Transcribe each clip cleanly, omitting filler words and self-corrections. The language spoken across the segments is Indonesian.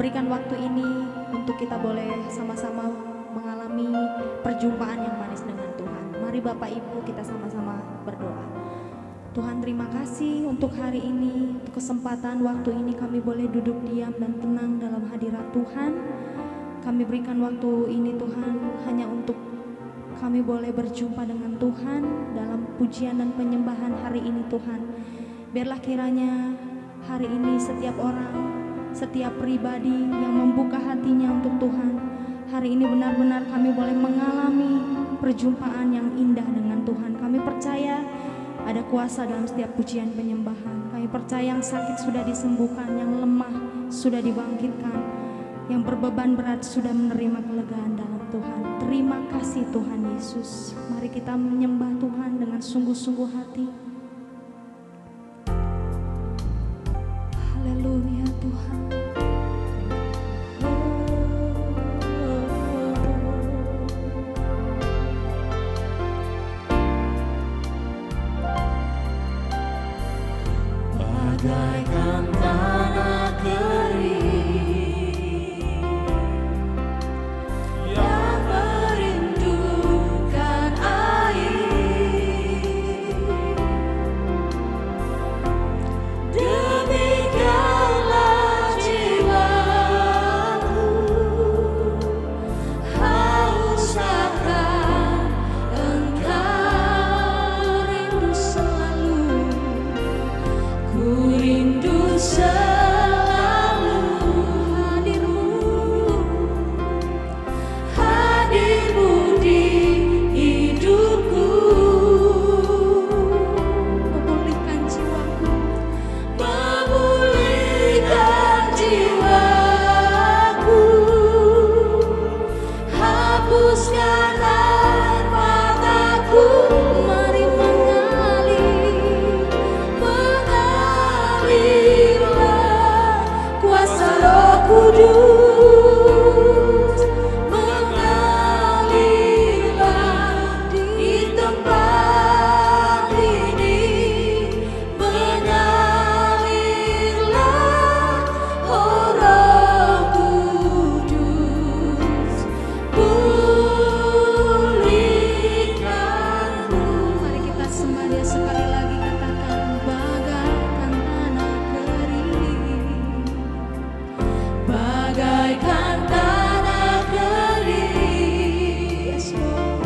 berikan waktu ini untuk kita boleh sama-sama mengalami perjumpaan yang manis dengan Tuhan. Mari Bapak Ibu kita sama-sama berdoa. Tuhan, terima kasih untuk hari ini, untuk kesempatan waktu ini kami boleh duduk diam dan tenang dalam hadirat Tuhan. Kami berikan waktu ini Tuhan hanya untuk kami boleh berjumpa dengan Tuhan dalam pujian dan penyembahan hari ini Tuhan. Biarlah kiranya hari ini setiap orang, setiap pribadi yang membuka hatinya untuk Tuhan, hari ini benar-benar kami boleh mengalami perjumpaan yang indah dengan Tuhan. Kami percaya ada kuasa dalam setiap pujian penyembahan. Kami percaya yang sakit sudah disembuhkan, yang lemah sudah dibangkitkan, yang berbeban berat sudah menerima kelegaan dalam Tuhan. Terima kasih Tuhan Yesus. Mari kita menyembah Tuhan dengan sungguh-sungguh hati. Haleluya Tuhan. Bagaikan tanah kering yang merindukan air, demikianlah jiwaku haus akan Engkau, rindu selalu. Ku rindu selalu hadirmu di hidupku, memulihkan jiwaku, hapuskan air mataku. Mari mengalirlah kuasa Roh Kudus, mengalirlah di tempat ini, mengalirlah oh Roh Kudus, pulihkanku. Mari kita sembah Dia sekali lagi, katakan bagaikan tanah kering, bagaikan tanah kering, yes, Lord,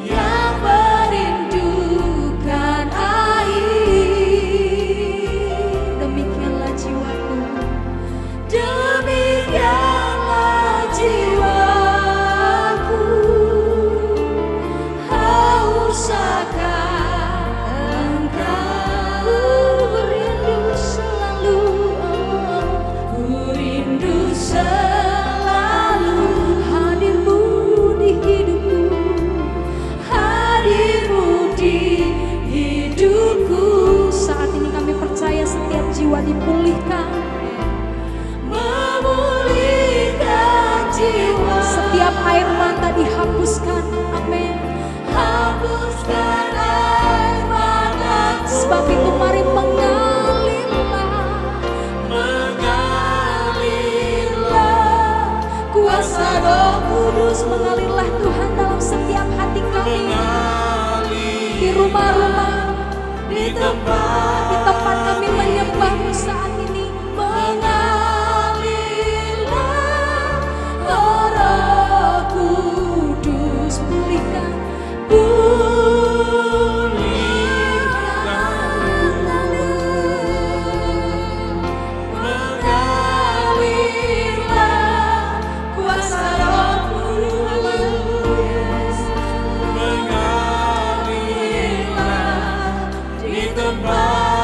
yang merindukan air. Demikianlah jiwaku, demikianlah jiwaku haus akan Engkau. Ku rindu selalu, ku rindu selalu hadirmu di hidupku, hadirmu di hidupku. Saat ini kami percaya setiap jiwa dipulihkan, memulihkan jiwa, setiap air mata dihapuskan. Amin. Hapuskan air mataku. Sebab itu mari mengalirlah kuasa Roh Kudus, mengalirlah Tuhan dalam setiap hati kami, di rumah-rumah, di tempat kami menyembah-Mu saat ini. Mengalirlah oh Roh Kudus, pulihkan, mengalirlah kuasa Roh Kudus, mengalirlah di tempat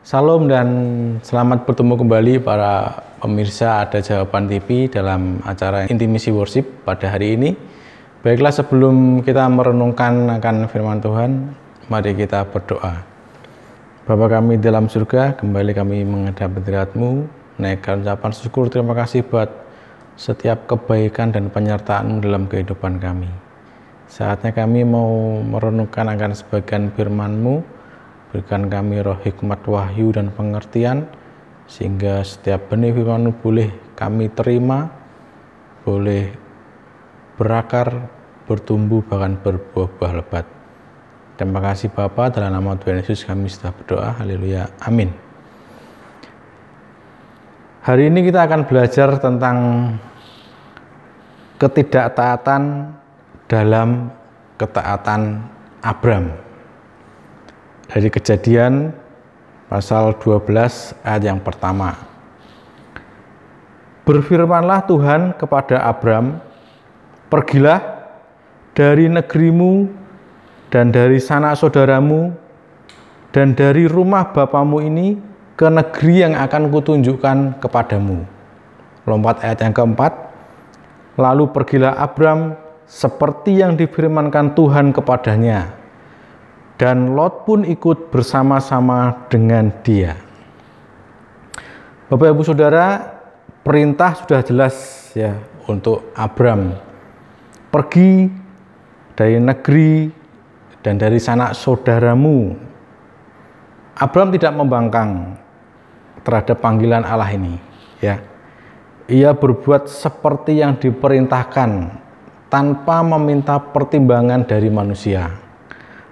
Salam dan selamat bertemu kembali para pemirsa Ada Jawaban TV dalam acara Intimacy Worship pada hari ini. Baiklah, sebelum kita merenungkan akan firman Tuhan, mari kita berdoa. Bapa kami dalam surga, kembali kami menghadap hadirat-Mu, naikkan ucapan syukur terima kasih buat setiap kebaikan dan penyertaan-Mu dalam kehidupan kami. Saatnya kami mau merenungkan akan sebagian firman-Mu. Berikan kami roh hikmat, wahyu, dan pengertian, sehingga setiap benih firman-Mu boleh kami terima, boleh berakar, bertumbuh, bahkan berbuah-buah lebat. Terima kasih Bapa, dalam nama Tuhan Yesus kami sudah berdoa, haleluya, amin. Hari ini kita akan belajar tentang ketidaktaatan dalam ketaatan Abram. Dari Kejadian pasal 12 ayat yang pertama. Berfirmanlah Tuhan kepada Abram, pergilah dari negerimu dan dari sanak saudaramu dan dari rumah bapamu ini ke negeri yang akan kutunjukkan kepadamu. Lompat ayat yang keempat. Lalu pergilah Abram seperti yang difirmankan Tuhan kepadanya. Dan Lot pun ikut bersama-sama dengan dia. Bapak Ibu Saudara, perintah sudah jelas ya untuk Abram. Pergi dari negeri dan dari sanak saudaramu. Abraham tidak membangkang terhadap panggilan Allah ini, ya. Ia berbuat seperti yang diperintahkan tanpa meminta pertimbangan dari manusia.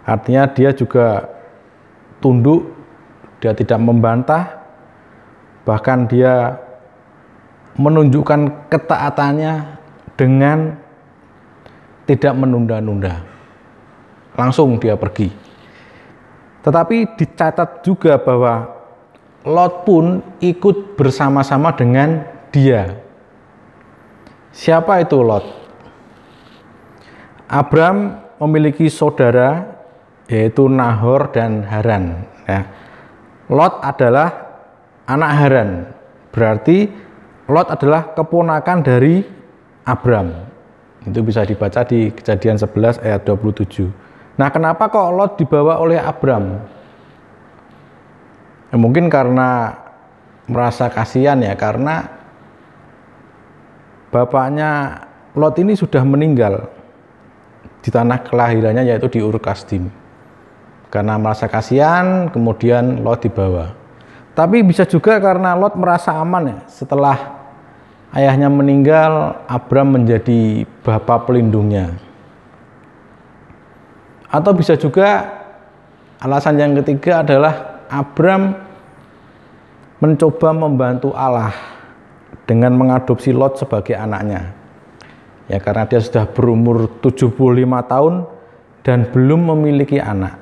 Artinya dia juga tunduk, dia tidak membantah, bahkan dia menunjukkan ketaatannya dengan tidak menunda-nunda. Langsung dia pergi. Tetapi dicatat juga bahwa Lot pun ikut bersama-sama dengan dia. Siapa itu Lot? Abram memiliki saudara yaitu Nahor dan Haran. Ya. Lot adalah anak Haran. Berarti Lot adalah keponakan dari Abram. Itu bisa dibaca di Kejadian 11 ayat 27. Nah, kenapa kok Lot dibawa oleh Abram? Ya, mungkin karena merasa kasihan ya, karena bapaknya Lot ini sudah meninggal di tanah kelahirannya yaitu di Ur Kasdim. Karena merasa kasihan, kemudian Lot dibawa. Tapi bisa juga karena Lot merasa aman ya, setelah ayahnya meninggal, Abram menjadi bapa pelindungnya. Atau bisa juga alasan yang ketiga adalah Abram mencoba membantu Allah dengan mengadopsi Lot sebagai anaknya. Ya, karena dia sudah berumur 75 tahun dan belum memiliki anak.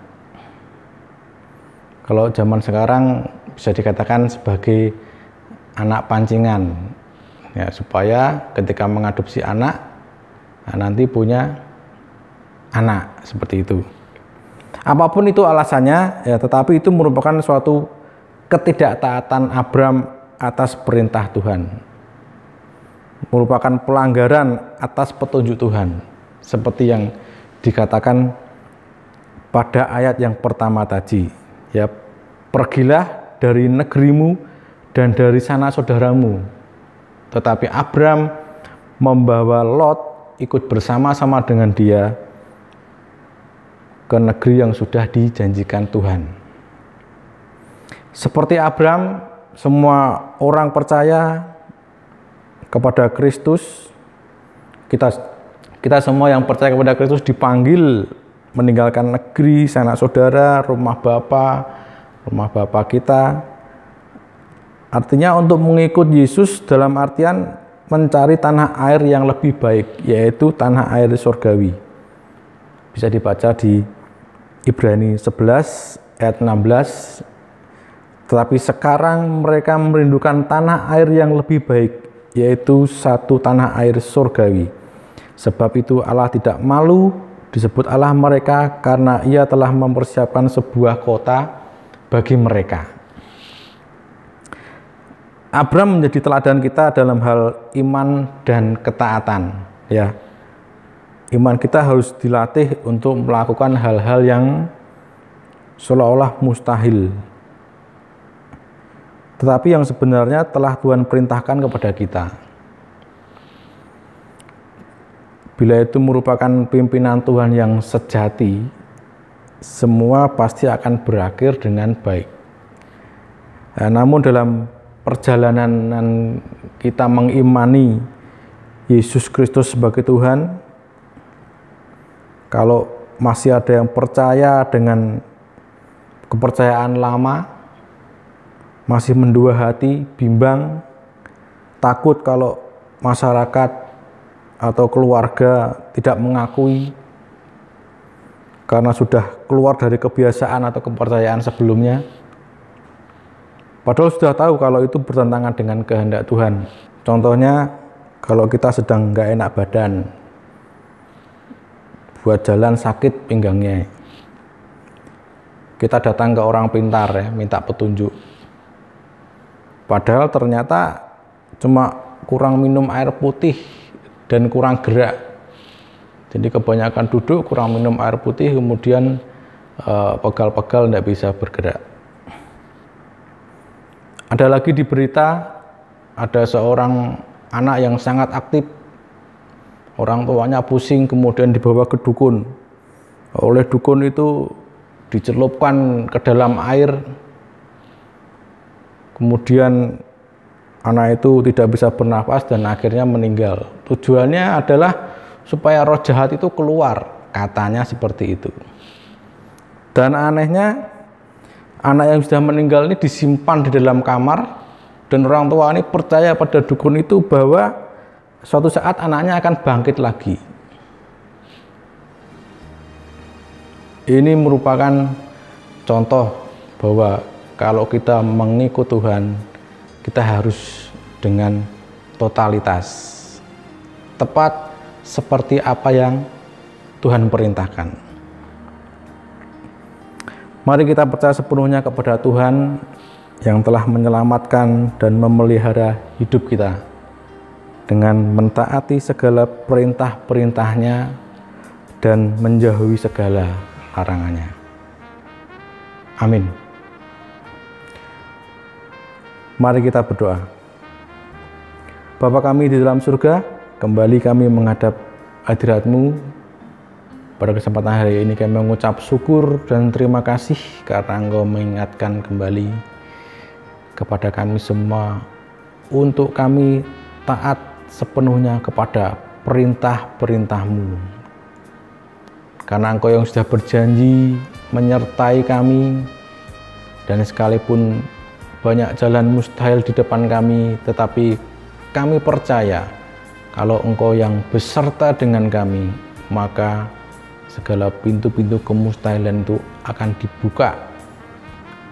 Kalau zaman sekarang bisa dikatakan sebagai anak pancingan. Ya, supaya ketika mengadopsi anak, nanti punya anak seperti itu. Apapun itu alasannya, ya, tetapi itu merupakan suatu ketidaktaatan Abram atas perintah Tuhan. Merupakan pelanggaran atas petunjuk Tuhan. Seperti yang dikatakan pada ayat yang pertama tadi. Ya, pergilah dari negerimu dan dari sanak saudaramu. Tetapi Abram membawa Lot ikut bersama-sama dengan dia ke negeri yang sudah dijanjikan Tuhan. Seperti Abram, semua orang percaya kepada Kristus, kita semua yang percaya kepada Kristus dipanggil meninggalkan negeri, sanak saudara, rumah bapa kita. Artinya untuk mengikut Yesus dalam artian mencari tanah air yang lebih baik, yaitu tanah air surgawi. Bisa dibaca di Ibrani 11 ayat 16. Tetapi sekarang mereka merindukan tanah air yang lebih baik, yaitu satu tanah air surgawi. Sebab itu Allah tidak malu disebut Allah mereka, karena Ia telah mempersiapkan sebuah kota bagi mereka. Abram menjadi teladan kita dalam hal iman dan ketaatan. Ya, iman kita harus dilatih untuk melakukan hal-hal yang seolah-olah mustahil, tetapi yang sebenarnya telah Tuhan perintahkan kepada kita. Bila itu merupakan pimpinan Tuhan yang sejati, semua pasti akan berakhir dengan baik. Nah, namun dalam perjalanan kita mengimani Yesus Kristus sebagai Tuhan, kalau masih ada yang percaya dengan kepercayaan lama, masih mendua hati, bimbang, takut kalau masyarakat atau keluarga tidak mengakui karena sudah keluar dari kebiasaan atau kepercayaan sebelumnya, padahal sudah tahu kalau itu bertentangan dengan kehendak Tuhan. Contohnya, kalau kita sedang nggak enak badan, buat jalan sakit pinggangnya, kita datang ke orang pintar ya, minta petunjuk. Padahal ternyata cuma kurang minum air putih dan kurang gerak. Jadi kebanyakan duduk, kurang minum air putih, kemudian pegal-pegal tidak bisa bergerak. Ada lagi di berita, ada seorang anak yang sangat aktif, orang tuanya pusing, kemudian dibawa ke dukun. oleh dukun itu dicelupkan ke dalam air, kemudian anak itu tidak bisa bernafas dan akhirnya meninggal. Tujuannya adalah supaya roh jahat itu keluar, katanya seperti itu. Dan anehnya, anak yang sudah meninggal ini disimpan di dalam kamar, dan orang tua ini percaya pada dukun itu bahwa suatu saat anaknya akan bangkit lagi. Ini merupakan contoh bahwa kalau kita mengikut Tuhan, kita harus dengan totalitas, tepat seperti apa yang Tuhan perintahkan. Mari kita percaya sepenuhnya kepada Tuhan yang telah menyelamatkan dan memelihara hidup kita dengan mentaati segala perintah-perintahnya dan menjauhi segala larangannya. Amin. Mari kita berdoa. Bapa kami di dalam surga, kembali kami menghadap hadirat-Mu. Pada kesempatan hari ini kami mengucap syukur dan terima kasih karena Engkau mengingatkan kembali kepada kami semua untuk kami taat sepenuhnya kepada perintah-perintah-Mu. Karena Engkau yang sudah berjanji menyertai kami, dan sekalipun banyak jalan mustahil di depan kami, tetapi kami percaya kalau Engkau yang beserta dengan kami, maka segala pintu-pintu kemustahilan itu akan dibuka.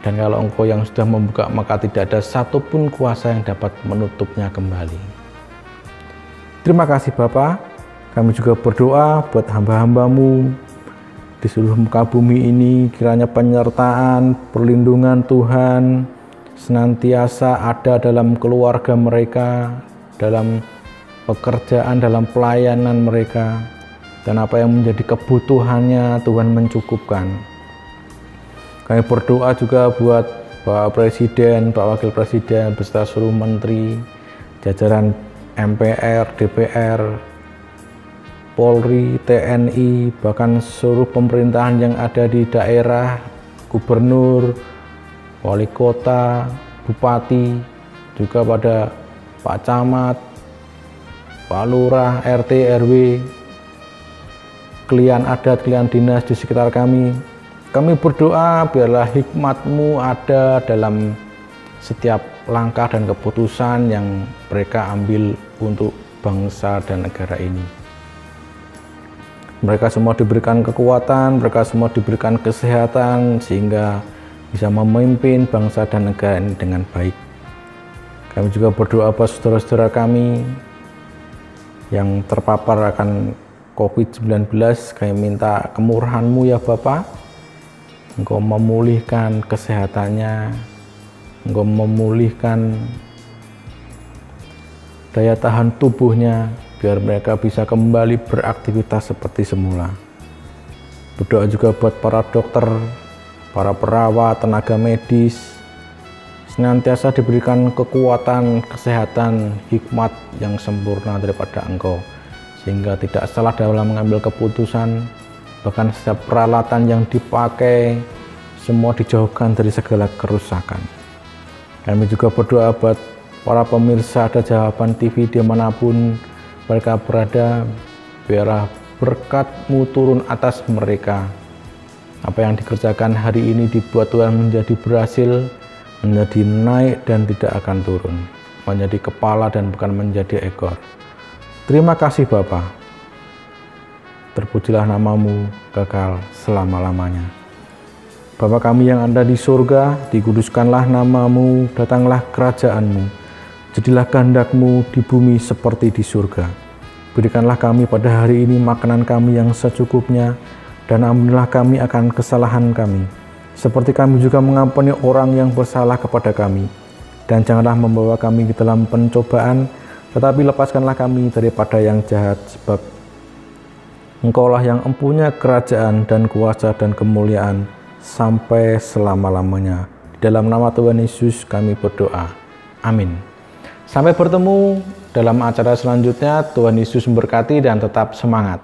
Dan kalau Engkau yang sudah membuka, maka tidak ada satupun kuasa yang dapat menutupnya kembali. Terima kasih Bapa. Kami juga berdoa buat hamba-hamba-Mu di seluruh muka bumi ini, kiranya penyertaan, perlindungan Tuhan senantiasa ada dalam keluarga mereka, dalam pekerjaan, dalam pelayanan mereka, dan apa yang menjadi kebutuhannya Tuhan mencukupkan. Kami berdoa juga buat Pak Presiden, Pak Wakil Presiden, beserta seluruh menteri, jajaran MPR, DPR, Polri, TNI, bahkan seluruh pemerintahan yang ada di daerah, gubernur, wali kota, bupati, juga pada Pak Camat, Pak Lurah, RT, RW, klien adat, klien dinas di sekitar kami. Kami berdoa biarlah hikmat-Mu ada dalam setiap langkah dan keputusan yang mereka ambil untuk bangsa dan negara ini. Mereka semua diberikan kekuatan, mereka semua diberikan kesehatan, sehingga bisa memimpin bangsa dan negara ini dengan baik. Kami juga berdoa buat saudara-saudara kami yang terpapar akan COVID-19. Kami minta kemurahan-Mu ya Bapa, Engkau memulihkan kesehatannya, Engkau memulihkan daya tahan tubuhnya, biar mereka bisa kembali beraktivitas seperti semula. Berdoa juga buat para dokter, para perawat, tenaga medis, senantiasa diberikan kekuatan, kesehatan, hikmat yang sempurna daripada Engkau, sehingga tidak salah dalam mengambil keputusan. Bahkan setiap peralatan yang dipakai semua dijauhkan dari segala kerusakan. Kami juga berdoa buat para pemirsa Ada Jawaban TV dimanapun mereka berada, biarlah berkat-Mu turun atas mereka. Apa yang dikerjakan hari ini dibuat Tuhan menjadi berhasil, menjadi naik dan tidak akan turun, menjadi kepala dan bukan menjadi ekor. Terima kasih Bapa. Terpujilah nama-Mu kekal selama-lamanya. Bapa kami yang ada di surga, dikuduskanlah nama-Mu, datanglah kerajaan-Mu. Jadilah kehendak-Mu di bumi seperti di surga. Berikanlah kami pada hari ini makanan kami yang secukupnya, dan ampunilah kami akan kesalahan kami, seperti kami juga mengampuni orang yang bersalah kepada kami. Dan janganlah membawa kami ke dalam pencobaan, tetapi lepaskanlah kami daripada yang jahat, sebab Engkaulah yang empunya kerajaan dan kuasa dan kemuliaan sampai selama-lamanya. Di dalam nama Tuhan Yesus kami berdoa. Amin. Sampai bertemu dalam acara selanjutnya. Tuhan Yesus memberkati dan tetap semangat.